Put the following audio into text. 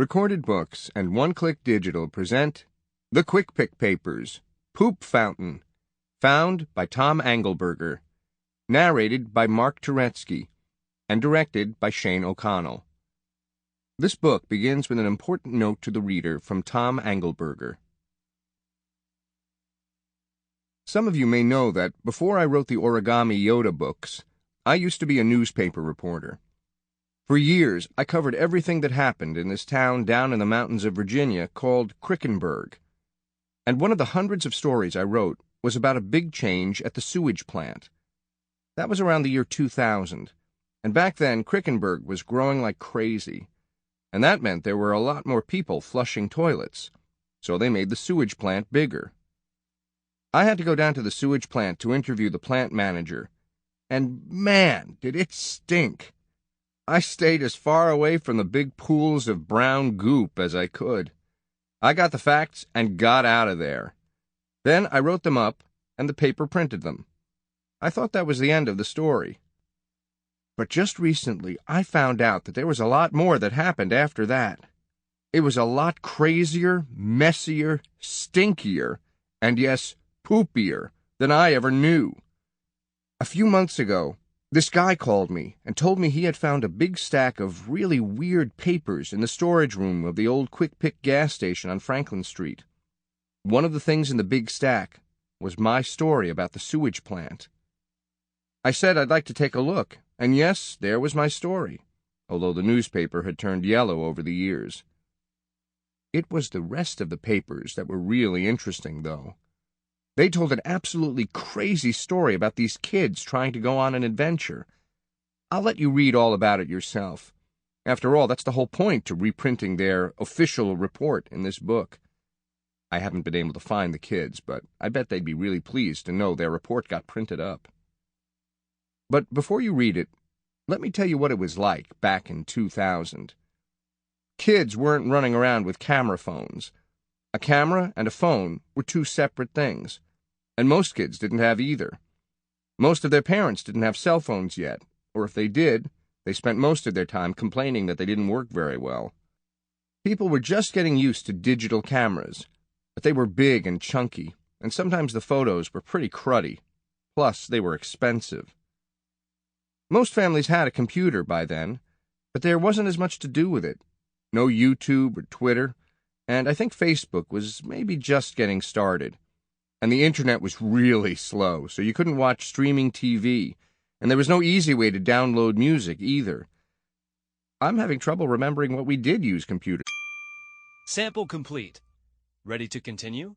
Recorded Books and One Click Digital present The Qwikpick Papers, Poop Fountain, found by Tom Angleberger, narrated by Mark Turetsky, and directed by Shane O'Connell. This book begins with an important note to the reader from Tom Angleberger. Some of you may know that before I wrote the Origami Yoda books, I used to be a newspaper reporter. For years, I covered everything that happened in this town down in the mountains of Virginia called Qwikpick. And one of the hundreds of stories I wrote was about a big change at the sewage plant. That was around the year 2000, and back then Qwikpick was growing like crazy. And that meant there were a lot more people flushing toilets, so they made the sewage plant bigger. I had to go down to the sewage plant to interview the plant manager, and man, did it stink! I stayed as far away from the big pools of brown goop as I could. I got the facts and got out of there. Then I wrote them up, and the paper printed them. I thought that was the end of the story. But just recently, I found out that there was a lot more that happened after that. It was a lot crazier, messier, stinkier, and yes, poopier than I ever knew. A few months ago, this guy called me and told me he had found a big stack of really weird papers in the storage room of the old Qwikpick gas station on Franklin Street. One of the things in the big stack was my story about the sewage plant. I said I'd like to take a look, and yes, there was my story, although the newspaper had turned yellow over the years. It was the rest of the papers that were really interesting, though. They told an absolutely crazy story about these kids trying to go on an adventure. I'll let you read all about it yourself. After all, that's the whole point to reprinting their official report in this book. I haven't been able to find the kids, but I bet they'd be really pleased to know their report got printed up. But before you read it, let me tell you what it was like back in 2000. Kids weren't running around with camera phones. A camera and a phone were two separate things, and most kids didn't have either. Most of their parents didn't have cell phones yet, or if they did, they spent most of their time complaining that they didn't work very well. People were just getting used to digital cameras, but they were big and chunky, and sometimes the photos were pretty cruddy. Plus, they were expensive. Most families had a computer by then, but there wasn't as much to do with it. No YouTube or Twitter. And I think Facebook was maybe just getting started. And the internet was really slow, so you couldn't watch streaming TV, and there was no easy way to download music either. I'm having trouble remembering what we did use computers. Sample complete. Ready to continue?